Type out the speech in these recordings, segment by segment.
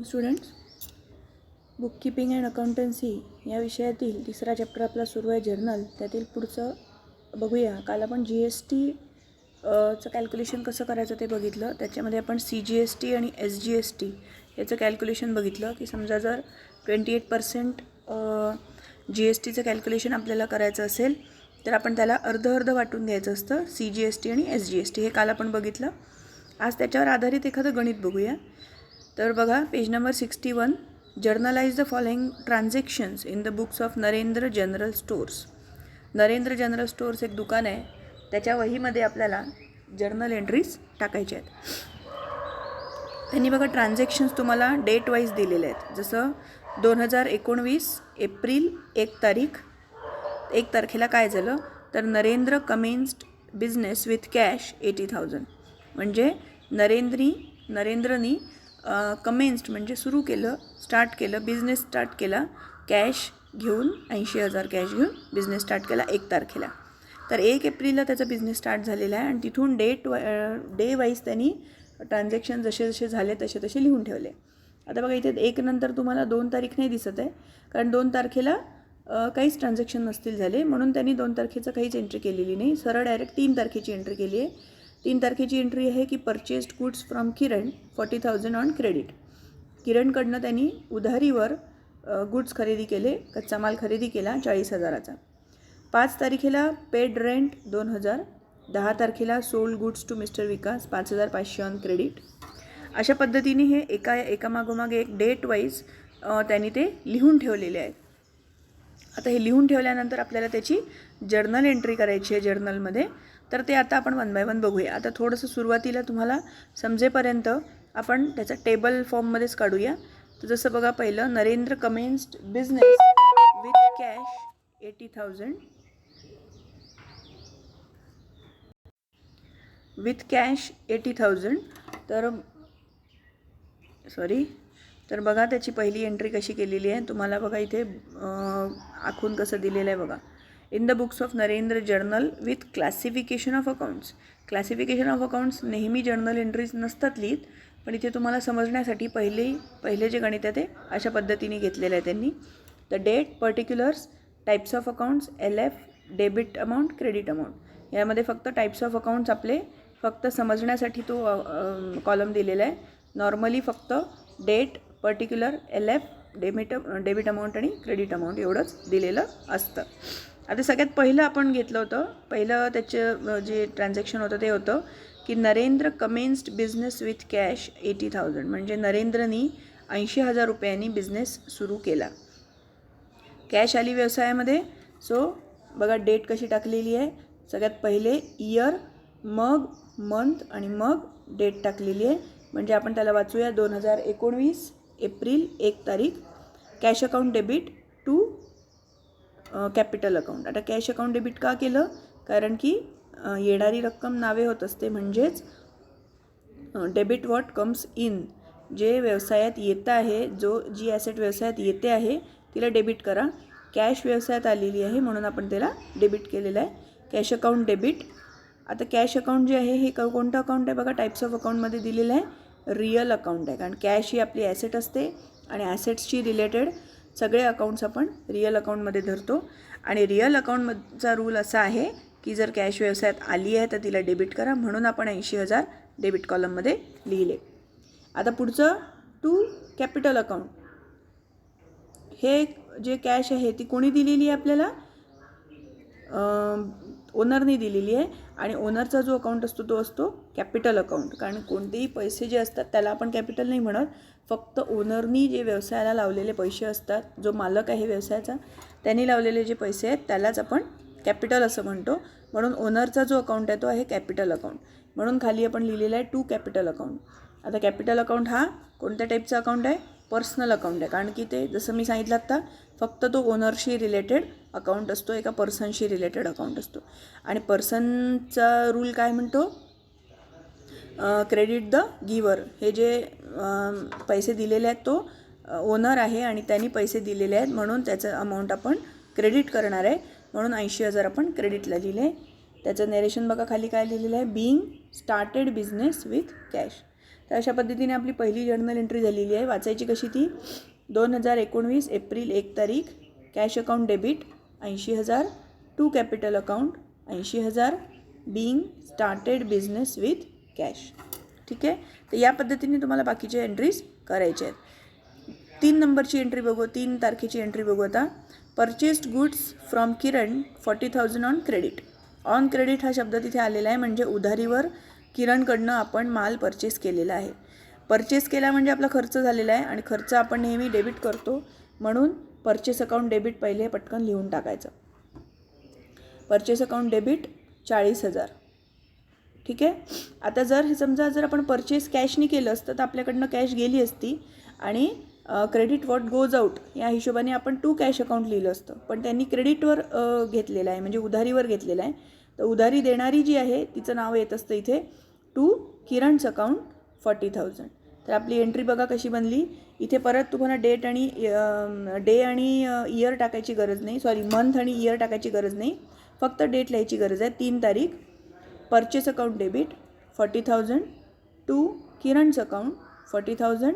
Students, bookkeeping and accountancy या विषयातील तिसरा चॅप्टर आपला सुरू आहे जर्नल. त्यातील पुढचं बघूया. काल आपण GST चं कॅल्क्युलेशन कसं करायचं ते बघितलं. त्याच्यामध्ये आपण CGST आणि SGST याचं कॅल्क्युलेशन बघितलं की समजा जर 28% GSTचं कॅल्क्युलेशन आपल्याला करायचं असेल तर आपण त्याला अर्ध वाटून घ्यायचं असतं. CGST आणि SGST हे काल आपण बघितलं. आज त्याच्यावर आधारित एखादं गणित बघूया. तर बघा, page number 61. Generalized the following transactions in the books of Narendra general stores. Narendra general stores एक दुकान आहे, त्याच्या वहीमध्ये आपल्याला जर्नल एंट्रीज टाकायच्या आहेत. त्यांनी बघा ट्रान्झॅक्शन्स तुम्हाला डेट वाईज दिलेले आहेत. जसं 2019 एप्रिल 1 तारखेला काय झालं तर Narendra commenced business with cash 80,000. म्हणजे नरेंद्रनी कमेन्स्ड म्हणजे सुरू केलं, स्टार्ट केलं, बिझनेस स्टार्ट केला कॅश घेऊन 80,000 कॅश घेऊन बिझनेस स्टार्ट केला 1 तारखेला. तर 1 एप्रिलला त्याचा बिझनेस स्टार्ट झालेला आहे आणि तिथून डे वाईज त्यांनी ट्रान्झॅक्शन जसे झाले तसे लिहून ठेवले. आता बघा इथे 1 नंतर तुम्हाला 2 तारीख नाही दिसत आहे, कारण 2 तारखेला काहीच ट्रान्झॅक्शन नसतील झाले, म्हणून त्यांनी 2 तारखेचं काहीच एंट्री केलेली नाही. सरळ डायरेक्ट 3 तारखेची एंट्री केली आहे. 3 तारखेची एंट्री आहे की purchased goods from Kiran 40,000 on credit. किरणकडनं त्यांनी उधारीवर गुड्स खरेदी केले, कच्चा माल खरेदी केला 40,000चा. 5 तारखेला पेड रेंट 2,000. 10 तारखेला sold goods to mister Vikas 5,500 on credit. अशा पद्धतीने हे एकामागोमागे एक डेट वाईज त्यांनी ते लिहून ठेवलेले आहेत. आता हे लिहून ठेवल्यानंतर आपल्याला त्याची जर्नल एंट्री करायची आहे जर्नलमध्ये. तर ते आता आपण 1 बाय 1 बघूया. आता थोडंसं सुरुवातीला तुम्हाला समजेपर्यंत आपण त्याचा टेबल फॉर्ममध्येच काढूया. तर जसं बघा, पहिलं Narendra commenced business with cash 80,000 with cash 80,000. तर बघा त्याची पहिली एंट्री कशी केलेली आहे तुम्हाला बघा इथे आखून कसं दिलेलं आहे बघा. In the books of Narendra journal with classification of accounts. Classification of accounts नेहमी जर्नल एंट्रीज नसतात लिहित, पण इथे तुम्हाला समजण्यासाठी पहिले जे गणित आहे ते अशा पद्धतीने घेतलेलं आहे त्यांनी. The date, particulars, types of accounts, LF, debit amount, credit amount. यामध्ये फक्त टाईप्स ऑफ अकाउंट्स आपले फक्त समजण्यासाठी तो कॉलम दिलेला आहे. नॉर्मली फक्त date, particular, LF, debit amount आणि क्रेडिट अमाऊंट एवढंच दिलेलं असतं. आता सगळ्यात पहिलं आपण घेतलं होतं, पहिलं त्याचं जे ट्रान्झॅक्शन होतं ते होतं की Narendra commenced business with cash 80,000. म्हणजे नरेंद्रनी 80,000 रुपयांनी बिझनेस सुरू केला. कॅश आली व्यवसायामध्ये. सो बघा डेट कशी टाकलेली आहे. सगळ्यात पहिले इयर, मग मंथ आणि मग डेट टाकलेली आहे. म्हणजे आपण त्याला वाचूया. 2019 एप्रिल 1 तारीख. Cash account debit to capital account. आता कॅश अकाउंट डेबिट का केलं, कारण की येणारी रक्कम नावे होत असते. म्हणजेच डेबिट व्हॉट कम्स इन. जे व्यवसायात येतं आहे, जी ॲसेट व्यवसायात येते आहे तिला डेबिट करा. कॅश व्यवसायात आलेली आहे म्हणून आपण त्याला डेबिट केलेलं आहे. Cash account debit. आता कॅश अकाउंट जे आहे हे कोणतं अकाउंट आहे बघा, टाईप्स ऑफ अकाउंटमध्ये दिलेलं आहे रिअल अकाउंट आहे. कारण कॅश ही आपली ॲसेट असते आणि ॲसेट्सची रिलेटेड सगळे अकाउंट्स आपण रिअल अकाउंटमध्ये धरतो. आणि रिअल अकाउंटचा रूल असा आहे की जर कॅश व्यवसायात आली आहे तर तिला डेबिट करा, म्हणून आपण 80,000 डेबिट कॉलममध्ये लिहिले. आता पुढचं टू कॅपिटल अकाउंट. हे जे कॅश आहे ती कोणी दिलेली आहे आपल्याला, ओनरने दिलेली आहे. आणि ओनरचा जो अकाउंट असतो तो असतो कॅपिटल अकाउंट. कारण कोणतेही पैसे जे असतात त्याला आपण कॅपिटल नाही म्हणत. फक्त ओनरनी जे व्यवसायाला लावलेले पैसे असतात, जो मालक आहे व्यवसायाचा त्यांनी लावलेले जे पैसे आहेत त्यालाच आपण कॅपिटल असं म्हणतो. म्हणून ओनरचा जो अकाउंट आहे तो आहे कॅपिटल अकाउंट. म्हणून खाली आपण लिहिलेलं आहे टू कॅपिटल अकाउंट. आता कॅपिटल अकाउंट हा कोणत्या टाईपचा अकाउंट आहे, पर्सनल अकाउंट आहे. कारण की ते जसं मी सांगितलं आत्ता फक्त तो ओनरशी रिलेटेड अकाउंट असतो, एका पर्सनशी रिलेटेड अकाउंट असतो. आणि पर्सनचा रूल काय म्हणतो, क्रेडिट द गिवर. हे जे पैसे दिलेले आहेत तो ओनर आहे आणि त्यांनी पैसे दिलेले आहेत म्हणून त्याचं अमाऊंट आपण क्रेडिट करणार आहे. म्हणून 80,000 आपण क्रेडिटला लिहिले. त्याचं नरेशन बघा खाली काय लिहिलेलं आहे, being started business with cash. तर अशा पद्धतीने आपली पहिली जर्नल एंट्री झालेली आहे. वाचायची कशी ती? 2019 एप्रिल 1 तारीख cash account debit 80,000, to capital account 80,000, being started business with cash. ठीक आहे. तर या पद्धतीने तुम्हाला बाकीचे एंट्रीज करायचे आहेत. 3 नंबरची एंट्री बघू, 3 तारखेची एंट्री बघू आता. Purchased goods from Kiran 40,000 on credit. On credit हा शब्द तिथे आलेला आहे, म्हणजे उधारीवर किरणकडनं आपण माल परचेस केलेला आहे. परचेस केला म्हणजे आपला खर्च झालेला आहे आणि खर्च आपण नेहमी डेबिट करतो, म्हणून परचेस अकाउंट डेबिट पहिले पटकन लिहून टाकायचं. Purchase account debit 40,000. ठीक आहे. आता जर समजा आपण परचेस कॅशनी केलं असतं तर आपल्याकडनं कॅश गेली असती आणि क्रेडिट व्हॉट गोज आउट या हिशोबाने आपण टू कॅश अकाउंट लिहिलं असतं, पण त्यांनी क्रेडिटवर घेतलेलं आहे, म्हणजे उधारीवर घेतलेलं आहे. तर उधारी देणारी जी आहे तिचं नाव येत असतं इथे टू किरणचं अकाउंट 40,000. तर आपली एंट्री बघा कशी बनली. इथे परत तुम्हाला डे आणि इयर टाकायची गरज नाही, सॉरी मंथ आणि इयर टाकायची गरज नाही, फक्त डेट लिहायची गरज आहे. 3 तारीख परचेस अकाउंट डेबिट 40,000 टू किरणचं account 40,000,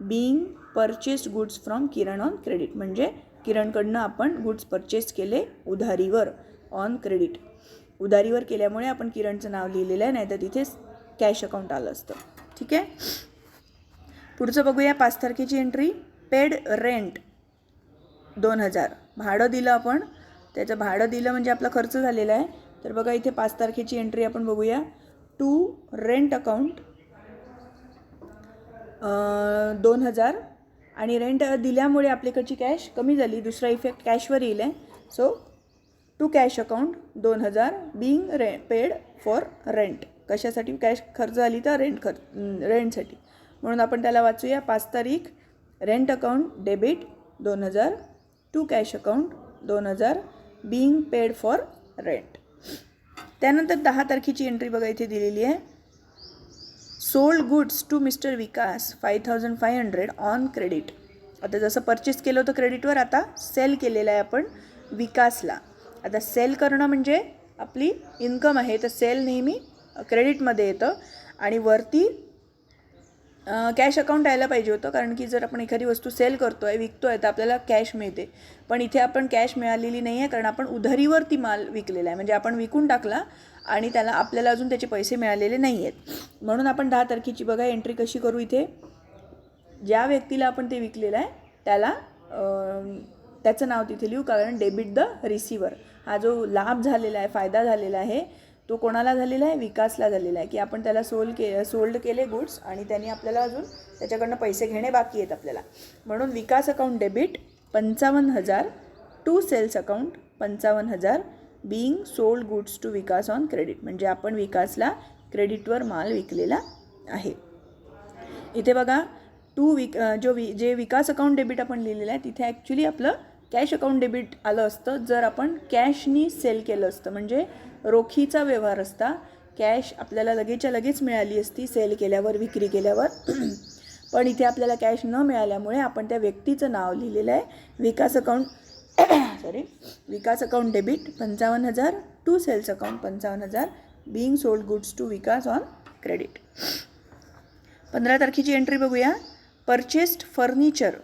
being purchased goods from Kiran on credit, म्हणजे किरणकडनं आपण गुड्स परचेस केले उधारीवर ऑन क्रेडिट. उधारीवर केल्यामुळे आपण किरणचं नाव लिहिलेलं आहे, नाही तर तिथेच कॅश अकाउंट आलं असतं. ठीक आहे. पुढचं बघूया 5 तारखेची एंट्री. Paid rent 2,000. भाडं दिलं आपण, त्याचं भाडं दिलं म्हणजे आपला खर्च झालेला आहे. तर बघा इथे 5 तारखेची एंट्री आपण बघूया. टू रेंट अकाउंट 2,000 आणि रेंट दिल्यामुळे आपल्याकडची कॅश कमी झाली, दुसरा इफेक्ट कॅशवर येईल आहे. So to cash account 2,000 being paid for rent. कशासाठी? कॅश खर्च झाली तर रेंटसाठी, म्हणून आपण त्याला वाचूया. 5 तारीख rent account debit 2,000 to cash account 2,000 being paid for rent. त्यानंतर 10 तारखेची एंट्री बघा इथे दिलेली आहे. Sold goods to mister Vikas 5,500 on credit. आता जसं परचेस केलं होतं क्रेडिटवर, आता सेल केलेलं आहे आपण विकासला. आता सेल करणं म्हणजे आपली इन्कम आहे, तर सेल नेहमी क्रेडिटमध्ये येतं आणि वरती कॅश अकाउंट यायला पाहिजे होतं, कारण की जर आपण एखादी वस्तू सेल करतो आहे, विकतो आहे, तर आपल्याला कॅश मिळते. पण इथे आपण कॅश मिळालेली नाही आहे, कारण आपण उधारीवर ती माल विकलेला आहे, म्हणजे आपण विकून टाकला आणि आपल्याला अजून त्याचे पैसे मिळालेले नाही आहेत. म्हणून आपण 10 तारखेची बघा एंट्री कशी करू. इथे ज्या व्यक्तीला आपण ते विकलेलं आहे त्याला त्याचं नाव तिथे लिहू, कारण डेबिट द रिसिवर. हा जो लाभ झालेला आहे, फायदा झालेला आहे, तो कोणाला झालेला आहे? विकासला झालेला आहे, की आपण त्याला सोल्ड केले गुड्स आणि त्यांनी आपल्याला अजून त्याच्याकडनं पैसे घेणे बाकी आहेत आपल्याला. म्हणून Vikas account debit 55,000 to sales account 55,000 being sold goods to Vikas on credit, म्हणजे आपण विकासला क्रेडिटवर माल विकलेला आहे. इथे बघा जे विकास अकाउंट डेबिट आपण लिहिलेलं आहे तिथे ॲक्च्युली आपलं कॅश अकाउंट डेबिट आलं असतं जर आपण कॅशनी सेल केलं असतं, म्हणजे रोखीचा व्यवहार असता. कॅश आपल्याला लगेचच्या लगेच मिळाली असती सेल केल्यावर, विक्री केल्यावर. पण इथे आपल्याला कॅश न मिळाल्यामुळे आपण त्या व्यक्तीचं नाव लिहिलेलं आहे Vikas account debit 55,000 to sales account 55,000 being sold goods to Vikas on credit. 15 तारखेची एंट्री बघूया. Purchased furniture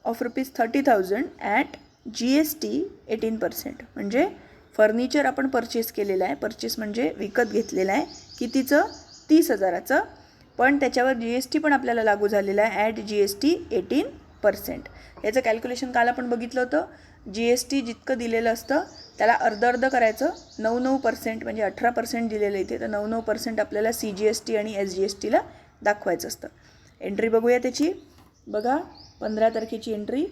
of ₹30,000 at GST 18%, म्हणजे फर्निचर आपण परचेस केलेलं आहे. परचेस म्हणजे विकत घेतलेलं आहे. कितीचं? 30,000चं, पण त्याच्यावर GST पण आपल्याला लागू झालेलं आहे ॲट GST 18%. याचं कॅल्क्युलेशन काल आपण बघितलं होतं. GST जितकं दिलेलं असतं त्याला अर्ध करायचं. 9% म्हणजे 18% दिलेलं इथे, तर 9% आपल्याला CGST आणि SGSTला दाखवायचं असतं. एंट्री बघूया त्याची. बघा 15 तारखेची entry.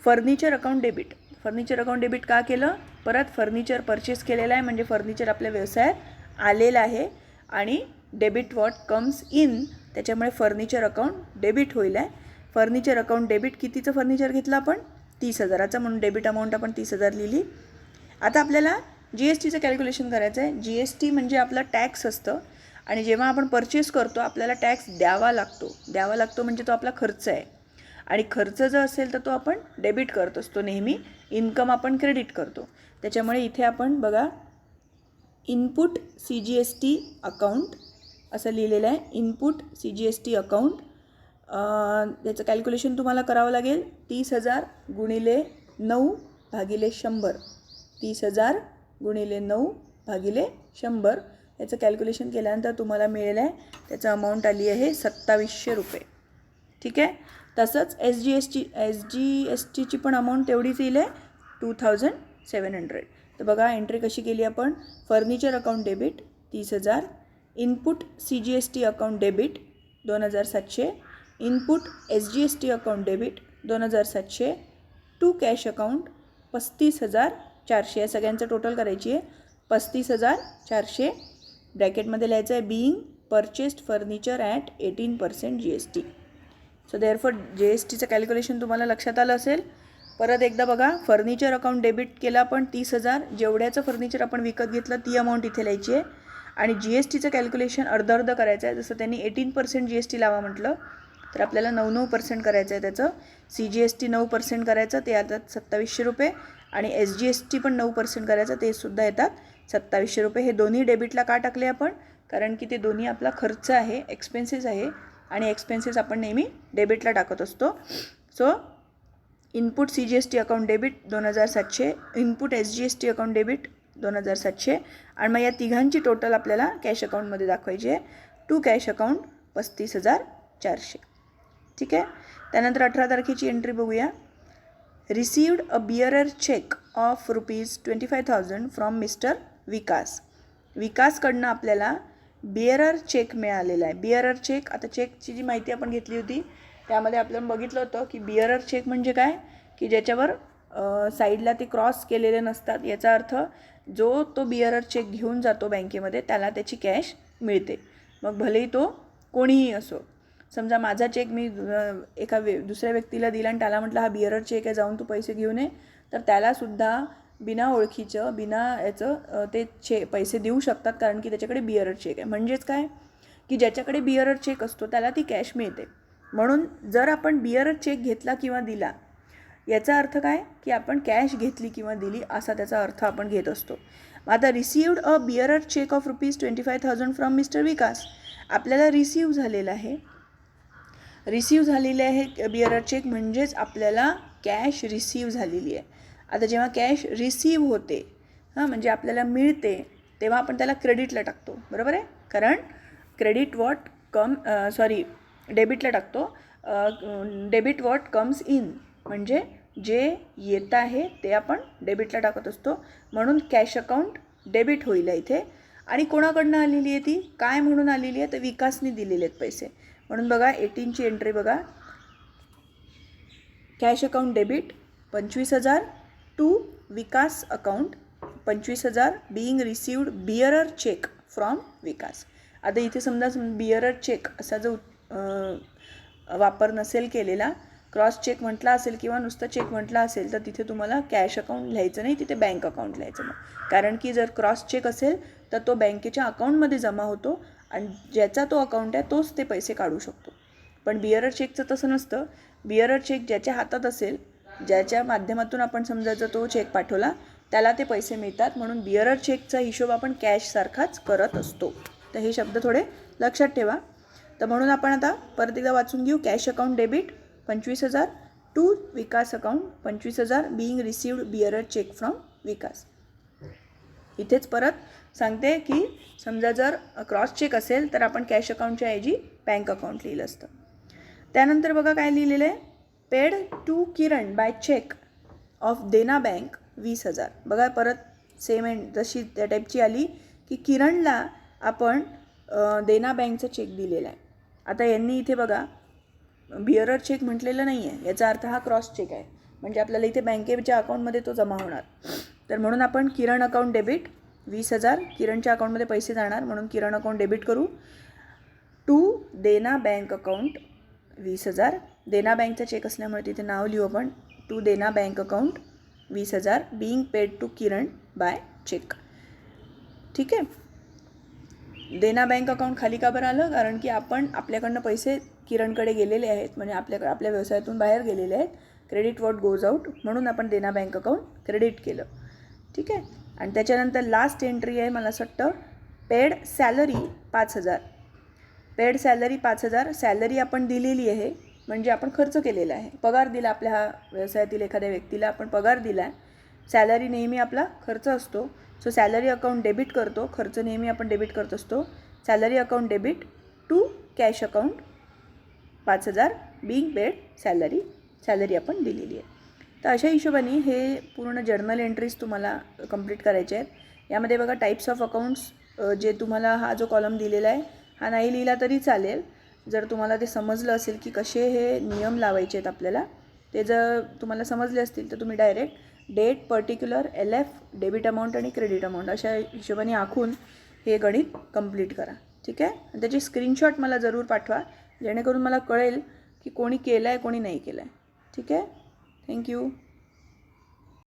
Furniture account debit. Furniture account debit का केलं? परत फर्निचर परचेस केलेलं आहे, म्हणजे फर्निचर आपल्या व्यवसायात आलेलं आहे आणि डेबिट व्हॉट कम्स इन, त्याच्यामुळे फर्निचर अकाउंट डेबिट होईल आहे. फर्निचर अकाउंट डेबिट कितीचं फर्निचर घेतलं आपण? 30,000चं, म्हणून डेबिट अमाऊंट आपण 30,000 लिहिली. आता आपल्याला GSTचं कॅल्क्युलेशन करायचं आहे. GST म्हणजे आपला टॅक्स असतं आणि जेव्हा आपण परचेस करतो आपल्याला टॅक्स द्यावा लागतो म्हणजे तो आपला खर्च आहे आणि खर्च जर असेल तर तो आपण डेबिट करत असतो नेहमी. इन्कम आपण क्रेडिट करतो. त्याच्यामुळे इथे आपण बघा इनपुट CGST अकाउंट असं लिहिलेलं आहे. इनपुट CGST अकाउंट, त्याचं कॅल्क्युलेशन तुम्हाला करावं लागेल. 30,000 गुणिले 9 भागिले 100. 30,000 गुणिले 9 भागिले 100 याचं कॅल्क्युलेशन केल्यानंतर तुम्हाला मिळेल आहे त्याचं अमाऊंट आली आहे 2700 रुपये. ठीक आहे. तसंच SGSTची पण अमाऊंट तेवढीच येईल आहे 2700. तर बघा एंट्री कशी केली आपण. Furniture account debit 30,000, input CGST account debit 2,700, input SGST account debit 2,700, to cash account 35,400. या सगळ्यांचं टोटल करायची आहे 35,400. ब्रॅकेटमध्ये लिहायचं आहे being purchased furniture at 18% GST. So therefore GSTचं कॅल्क्युलेशन तुम्हाला लक्षात आलं असेल. परत एकदा बघा, फर्निचर अकाउंट डेबिट केला आपण 30,000. जेवढ्याचं फर्निचर आपण विकत घेतलं ती अमाऊंट इथे लिहायची आहे. आणि GSTचं कॅल्क्युलेशन अर्ध करायचं आहे. जसं त्यांनी 18% GST लावा म्हटलं तर आपल्याला 9% करायचं आहे त्याचं. CGST 9% करायचं, ते येतात 2700 रुपये. आणि SGST पण 9% करायचं, ते सुद्धा येतात 2700 रुपये. हे दोन्ही डेबिटला का टाकले आपण, कारण की ते दोन्ही आपला खर्च आहे, एक्सपेन्सेस आहे. आणि एक्सपेन्सेस आपण नेहमी डेबिटला टाकत असतो. So input CGST account debit 2,700, input SGST account debit 2,700. आणि मग या तिघांची टोटल आपल्याला कॅश अकाउंटमध्ये दाखवायची आहे. To cash account 35,400. ठीक आहे. त्यानंतर 18 तारखेची एंट्री बघूया. Received a bearer cheque of ₹25,000 from mister Vikas. विकासकडनं आपल्याला बिअरर चेक मिळालेला आहे. बिअरर चेक, आता चेकची जी माहिती आपण घेतली होती त्यामध्ये आपल्याला बघितलं होतं की बिअरर चेक म्हणजे काय, की ज्याच्यावर साईडला ते क्रॉस केलेले नसतात. याचा अर्थ जो तो बिअरर चेक घेऊन जातो बँकेमध्ये त्याला त्याची कॅश मिळते. मग भलेही तो कोणीही असो. समजा माझा चेक मी एका दुसऱ्या व्यक्तीला दिला आणि त्याला म्हटलं हा बिअरर चेक आहे, जाऊन तू पैसे घेऊन ये, तर त्यालासुद्धा बिना ओळखीचं बिना याचं ते पैसे देऊ शकतात, कारण की त्याच्याकडे बिअरर चेक आहे. म्हणजेच काय, की ज्याच्याकडे बिअरर चेक असतो त्याला ती कॅश मिळते. म्हणून जर आपण बिअरर चेक घेतला किंवा दिला याचा अर्थ काय, की आपण कॅश घेतली किंवा दिली असा त्याचा अर्थ आपण घेत असतो. आता received a bearer cheque of ₹25,000 from mister Vikas, आपल्याला रिसीव्ह झालेला आहे. रिसीव्ह झालेले आहे बिअरर चेक, म्हणजेच आपल्याला कॅश रिसीव्ह झालेली आहे. आता जेव्हा कॅश रिसीव्ह होते म्हणजे आपल्याला मिळते, तेव्हा आपण त्याला क्रेडिटला टाकतो, बरोबर आहे. कारण क्रेडिट वॉट डेबिटला टाकतो. डेबिट वॉट कम्स इन, म्हणजे जे येत आहे ते आपण डेबिटला टाकत असतो. म्हणून कॅश अकाउंट डेबिट होईल इथे. आणि कोणाकडनं आलेली आहे ती, काय म्हणून आलेली आहे, तर विकासने दिलेले आहेत पैसे. म्हणून बघा 18ची एंट्री बघा. Cash account debit 25,000 to Vikas account 25,000 being received bearer cheque from Vikas. आता इथे समजा बिअरर चेक असा जो वापर नसेल केलेला, क्रॉस चेक म्हटला असेल किंवा नुसतं चेक म्हटला असेल, तर तिथे तुम्हाला कॅश अकाउंट लिहायचं नाही, तिथे बँक अकाउंट लिहायचं. मग कारण की जर क्रॉस चेक असेल तर तो बँकेच्या अकाउंटमध्ये जमा होतो आणि ज्याचा तो अकाउंट आहे तोच ते पैसे काढू शकतो. पण बिअरर चेकचं तसं नसतं. बिअरर चेक ज्याच्या हातात असेल, ज्याच्या माध्यमातून आपण समजा जर तो चेक पाठवला त्याला ते पैसे मिळतात. म्हणून बिअरर चेकचा हिशोब आपण कॅशसारखाच करत असतो. तर हे शब्द थोडे लक्षात ठेवा. तर म्हणून आपण आता परत एकदा वाचून घेऊ. Cash account debit 25,000 to Vikas account 25,000 being received bearer cheque from Vikas. इथेच परत सांगते की समजा जर क्रॉस चेक असेल तर आपण कॅश अकाउंटच्या ऐवजी बँक अकाउंट लिहिलं असतं. त्यानंतर बघा काय लिहिलेलं आहे. Paid to Kiran by cheque of Dena bank 20,000. बघा परत सेम जशी त्या टाईपची आली की किरणला आपण देना बँकचा चेक दिलेला आहे. आता यांनी इथे बघा बिअरर चेक म्हटलेलं नाही आहे, याचा अर्थ हा क्रॉस चेक आहे, म्हणजे आपल्याला इथे बँकेच्या अकाउंटमध्ये तो जमा होणार. तर म्हणून आपण किरण अकाउंट डेबिट 20,000 किरणच्या अकाउंटमध्ये पैसे जाणार, म्हणून किरण अकाउंट डेबिट करू. To Dena bank account 20,000. देना बँकचा चेक असल्यामुळे तिथे नाव लिहू आपण. To Dena bank account 20,000 being paid to Kiran by cheque. ठीक आहे. देना बँक अकाउंट खाली का बरं आलं, कारण की आपण आपल्याकडनं पैसे किरणकडे गेलेले आहेत, म्हणजे आपल्या व्यवसायातून बाहेर गेलेले आहेत. क्रेडिट वॉट गोज आउट, म्हणून आपण देना बँक अकाउंट क्रेडिट केलं. ठीक आहे. आणि त्याच्यानंतर लास्ट एंट्री आहे मला असं वाटतं paid salary 5,000. Paid salary 5,000, salary आपण दिलेली आहे म्हणजे आपण खर्च केलेला आहे, पगार दिला आपल्या हा व्यवसायातील एखाद्या व्यक्तीला आपण पगार दिला आहे. सॅलरी नेहमी आपला खर्च असतो, सो सॅलरी अकाउंट डेबिट करतो, खर्च नेहमी आपण डेबिट करत असतो. Salary account debit to cash account 5,000 being paid salary आपण दिलेली आहे. तर अशा हिशोबाने हे पूर्ण जर्नल एंट्रीज तुम्हाला कंप्लीट करायचे आहेत. यामध्ये बघा टाईप्स ऑफ अकाउंट्स, जे तुम्हाला हा जो कॉलम दिलेला आहे हा नाही लिहिला तरी चालेल. जर तुम्हाला ते समजलं असेल की कसे हे नियम लावायचे आहेत आपल्याला, ते जर तुम्हाला समजले असतील तर तुम्ही direct date, particular, LF, debit amount आणि क्रेडिट अमाऊंट अशा हिशोबाने आखून हे गणित कंप्लीट करा. ठीक आहे. आणि त्याची स्क्रीनशॉट मला जरूर पाठवा, जेणेकरून मला कळेल की कोणी केलं आहे कोणी नाही केलं आहे. ठीक आहे. थँक्यू.